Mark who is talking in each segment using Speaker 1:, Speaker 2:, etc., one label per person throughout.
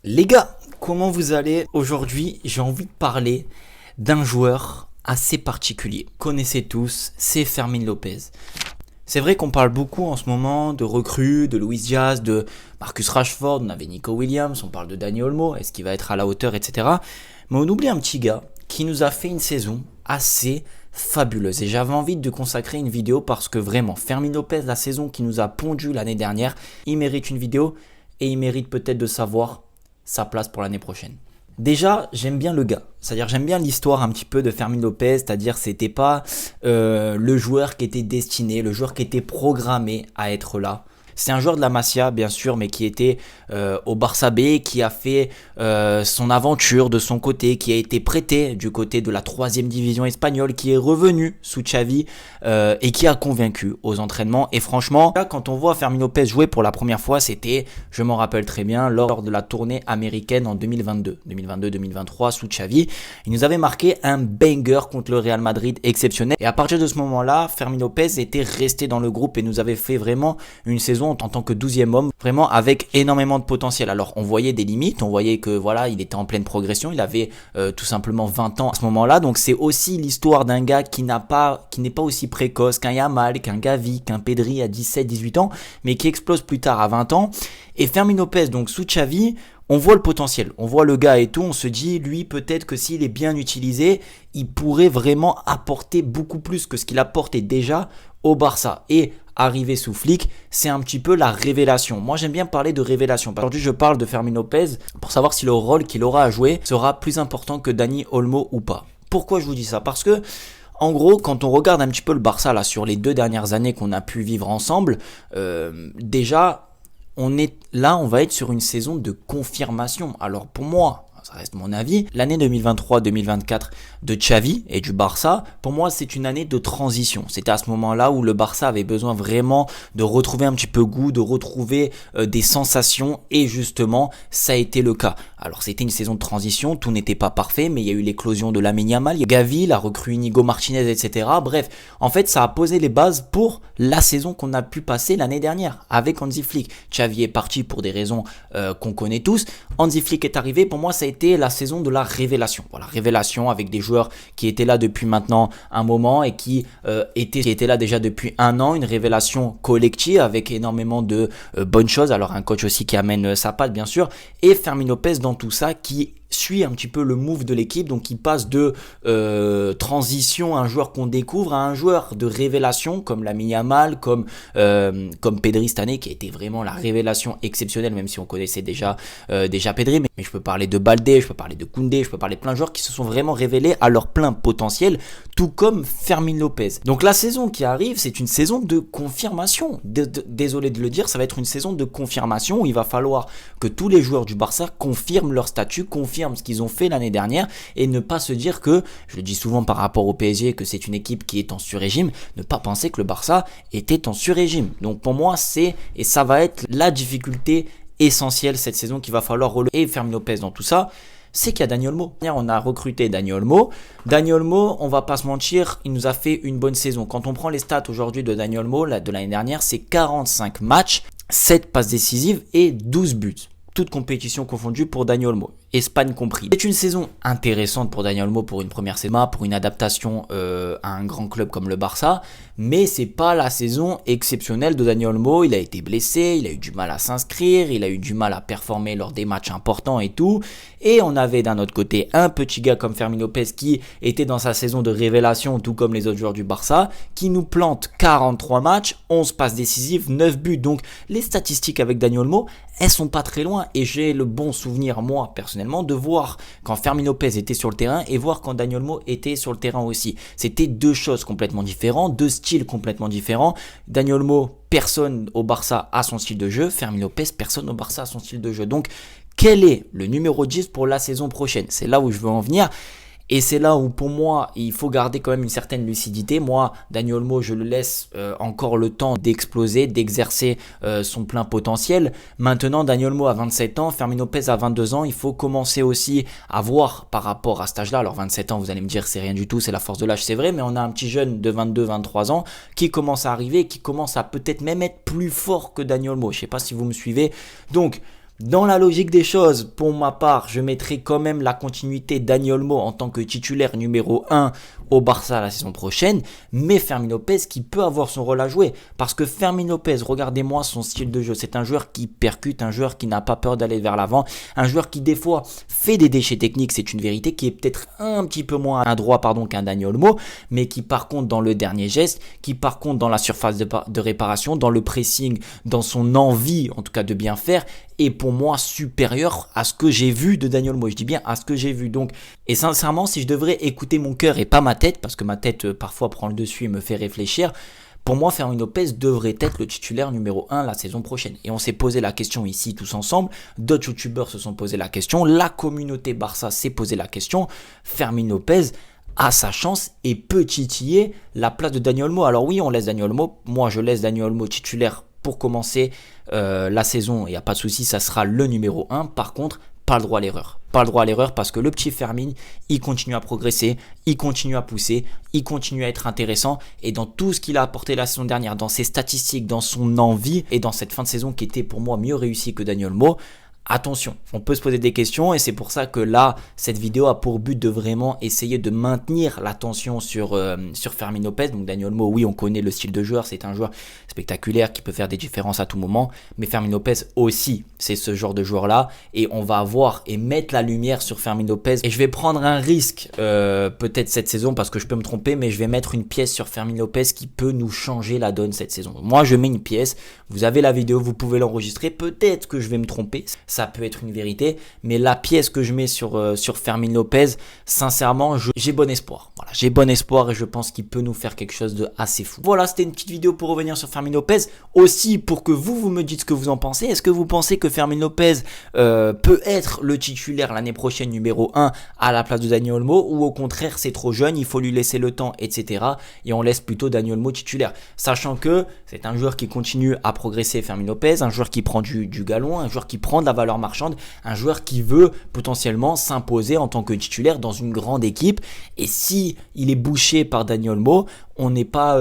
Speaker 1: Les gars, comment vous allez? Aujourd'hui, j'ai envie de parler d'un joueur assez particulier. Vous connaissez tous, c'est Fermin Lopez. C'est vrai qu'on parle beaucoup en ce moment de recrues, de Luis Diaz, de Marcus Rashford, on avait Nico Williams, on parle de Dani Olmo, est-ce qu'il va être à la hauteur, etc. Mais on oublie un petit gars qui nous a fait une saison assez fabuleuse. Et j'avais envie de consacrer une vidéo parce que vraiment, Fermin Lopez, la saison qui nous a pondu l'année dernière, il mérite une vidéo et il mérite peut-être de savoir sa place pour l'année prochaine. Déjà, j'aime bien le gars. C'est-à-dire, j'aime bien l'histoire un petit peu de Fermin Lopez. C'est-à-dire, c'était pas le joueur qui était destiné, le joueur qui était programmé à être là. C'est un joueur de la Masia, bien sûr, mais qui était au Barça B, qui a fait son aventure de son côté, qui a été prêté du côté de la 3e division espagnole, qui est revenu sous Xavi et qui a convaincu aux entraînements. Et franchement, là, quand on voit Fermin Lopez jouer pour la première fois, c'était, je m'en rappelle très bien, lors de la tournée américaine en 2022-2023 sous Xavi. Il nous avait marqué un banger contre le Real Madrid exceptionnel. Et à partir de ce moment-là, Fermin Lopez était resté dans le groupe et nous avait fait vraiment une saison en tant que 12e homme, vraiment avec énormément de potentiel. Alors on voyait des limites, on voyait que voilà, il était en pleine progression, il avait tout simplement 20 ans à ce moment-là, donc c'est aussi l'histoire d'un gars qui n'est pas aussi précoce qu'un Yamal, qu'un Gavi, qu'un Pedri à 17-18 ans, mais qui explose plus tard à 20 ans. Et Fermin Lopez, donc sous Xavi, on voit le potentiel, on voit le gars et tout, on se dit, lui, peut-être que s'il est bien utilisé, il pourrait vraiment apporter beaucoup plus que ce qu'il apportait déjà au Barça. Et arrivé sous Flick, c'est un petit peu la révélation. Moi, j'aime bien parler de révélation. Aujourd'hui, je parle de Fermin Lopez pour savoir si le rôle qu'il aura à jouer sera plus important que Dani Olmo ou pas. Pourquoi je vous dis ça? Parce que en gros, quand on regarde un petit peu le Barça là sur les 2 dernières années qu'on a pu vivre ensemble, déjà on va être sur une saison de confirmation. Alors pour moi, ça reste mon avis, l'année 2023-2024 de Xavi et du Barça, pour moi c'est une année de transition. C'était à ce moment-là où le Barça avait besoin vraiment de retrouver un petit peu goût, de retrouver des sensations, et justement ça a été le cas. Alors c'était une saison de transition, tout n'était pas parfait, mais il y a eu l'éclosion de Lamine Yamal, il y a Gavi, la recrue Inigo Martinez, etc. Bref, en fait ça a posé les bases pour la saison qu'on a pu passer l'année dernière avec Hansi Flick. Xavi est parti pour des raisons qu'on connaît tous, Hansi Flick est arrivé, pour moi ça a été la saison de la révélation. Voilà, révélation avec des joueurs qui étaient là depuis maintenant un moment et qui étaient là déjà depuis un an, une révélation collective avec énormément de bonnes choses. Alors un coach aussi qui amène sa patte bien sûr, et Fermin Lopez dans tout ça qui suit un petit peu le move de l'équipe, donc il passe de transition, un joueur qu'on découvre, à un joueur de révélation comme Lamine Yamal, comme Pedri cette année, qui a été vraiment la révélation exceptionnelle, même si on connaissait déjà Pedri, mais je peux parler de Baldé, je peux parler de Koundé, je peux parler de plein de joueurs qui se sont vraiment révélés à leur plein potentiel, tout comme Fermin Lopez. Donc la saison qui arrive, c'est une saison de confirmation. Désolé de le dire, ça va être une saison de confirmation où il va falloir que tous les joueurs du Barça confirment leur statut, confirment ce qu'ils ont fait l'année dernière, et ne pas se dire que, je le dis souvent par rapport au PSG, que c'est une équipe qui est en sur-régime, ne pas penser que le Barça était en sur-régime. Donc pour moi, et ça va être la difficulté essentielle cette saison qu'il va falloir relever. Et Fermin Lopez dans tout ça, c'est qu'il y a Dani Olmo. On a recruté Dani Olmo. Dani Olmo, on va pas se mentir, il nous a fait une bonne saison. Quand on prend les stats aujourd'hui de Dani Olmo, de l'année dernière, c'est 45 matchs, 7 passes décisives et 12 buts. Toute compétition confondue pour Dani Olmo, Espagne compris. C'est une saison intéressante pour Dani Olmo pour une première saison, pour une adaptation à un grand club comme le Barça, mais c'est pas la saison exceptionnelle de Dani Olmo. Il a été blessé, il a eu du mal à s'inscrire, il a eu du mal à performer lors des matchs importants et tout. Et on avait d'un autre côté un petit gars comme Fermin Lopez qui était dans sa saison de révélation, tout comme les autres joueurs du Barça, qui nous plante 43 matchs, 11 passes décisives, 9 buts. Donc les statistiques avec Dani Olmo, elles sont pas très loin, et j'ai le bon souvenir, moi personnellement, de voir quand Fermin Lopez était sur le terrain et voir quand Dani Olmo était sur le terrain aussi. C'était deux choses complètement différentes, deux styles complètement différents. Dani Olmo, personne au Barça a son style de jeu. Fermin Lopez, personne au Barça a son style de jeu. Donc quel est le numéro 10 pour la saison prochaine? C'est là où je veux en venir. Et c'est là où pour moi il faut garder quand même une certaine lucidité. Moi, Dani Olmo, je le laisse encore le temps d'exploser, d'exercer son plein potentiel. Maintenant, Dani Olmo a 27 ans, Fermin Lopez a 22 ans. Il faut commencer aussi à voir par rapport à cet âge-là. Alors 27 ans, vous allez me dire c'est rien du tout, c'est la force de l'âge, c'est vrai. Mais on a un petit jeune de 22-23 ans qui commence à arriver, qui commence à peut-être même être plus fort que Dani Olmo. Je ne sais pas si vous me suivez. Donc Dans la logique des choses, pour ma part, je mettrai quand même la continuité Dani Olmo en tant que titulaire numéro 1 au Barça la saison prochaine, mais Fermin Lopez qui peut avoir son rôle à jouer. Parce que Fermin Lopez, regardez-moi son style de jeu, c'est un joueur qui percute, un joueur qui n'a pas peur d'aller vers l'avant, un joueur qui des fois fait des déchets techniques, c'est une vérité, qui est peut-être un petit peu moins adroit qu'un Dani Olmo, mais qui par contre dans le dernier geste, qui par contre dans la surface de réparation, dans le pressing, dans son envie en tout cas de bien faire, est pour moi supérieur à ce que j'ai vu de Dani Olmo. Je dis bien à ce que j'ai vu. Donc, et sincèrement, si je devrais écouter mon cœur et pas ma tête, parce que ma tête parfois prend le dessus et me fait réfléchir, pour moi, Fermin Lopez devrait être le titulaire numéro 1 la saison prochaine. Et on s'est posé la question ici tous ensemble. D'autres youtubeurs se sont posé la question. La communauté Barça s'est posé la question. Fermin Lopez a sa chance et peut titiller la place de Dani Olmo. Alors oui, on laisse Dani Olmo. Moi, je laisse Dani Olmo titulaire pour commencer la saison. Il n'y a pas de souci, ça sera le numéro 1. Par contre, pas le droit à l'erreur. Pas le droit à l'erreur parce que le petit Fermin, il continue à progresser, il continue à pousser, il continue à être intéressant. Et dans tout ce qu'il a apporté la saison dernière, dans ses statistiques, dans son envie et dans cette fin de saison qui était pour moi mieux réussie que Dani Olmo, attention, on peut se poser des questions et c'est pour ça que là, cette vidéo a pour but de vraiment essayer de maintenir l'attention sur Fermin Lopez. Donc Dani Olmo, oui, on connaît le style de joueur, c'est un joueur spectaculaire qui peut faire des différences à tout moment. Mais Fermin Lopez aussi, c'est ce genre de joueur-là. Et on va avoir et mettre la lumière sur Fermin Lopez. Et je vais prendre un risque peut-être cette saison parce que je peux me tromper, mais je vais mettre une pièce sur Fermin Lopez qui peut nous changer la donne cette saison. Moi, je mets une pièce. Vous avez la vidéo, vous pouvez l'enregistrer. Peut-être que je vais me tromper. Ça peut être une vérité, mais la pièce que je mets sur Fermin Lopez, sincèrement, j'ai bon espoir. Voilà, j'ai bon espoir et je pense qu'il peut nous faire quelque chose de assez fou. Voilà, c'était une petite vidéo pour revenir sur Fermin Lopez. Aussi, pour que vous me dites ce que vous en pensez. Est-ce que vous pensez que Fermin Lopez peut être le titulaire l'année prochaine numéro 1 à la place de Dani Olmo, ou au contraire, c'est trop jeune, il faut lui laisser le temps, etc. Et on laisse plutôt Dani Olmo titulaire. Sachant que c'est un joueur qui continue à progresser, Fermin Lopez, un joueur qui prend du galon, un joueur qui prend de la valeur marchande, un joueur qui veut potentiellement s'imposer en tant que titulaire dans une grande équipe. Et si il est bouché par Dani Olmo, on n'est pas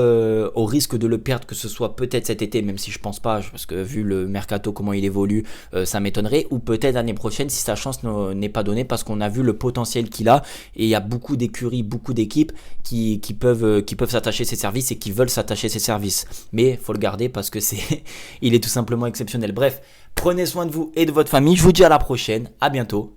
Speaker 1: au risque de le perdre, que ce soit peut-être cet été, même si je pense pas, parce que vu le mercato, comment il évolue, ça m'étonnerait, ou peut-être l'année prochaine si sa chance n'est pas donnée, parce qu'on a vu le potentiel qu'il a, et il y a beaucoup d'écuries, beaucoup d'équipes qui peuvent s'attacher ses services et qui veulent s'attacher ses services. Mais faut le garder parce que il est tout simplement exceptionnel. Bref, prenez soin de vous et de votre famille. Je vous dis à la prochaine. À bientôt.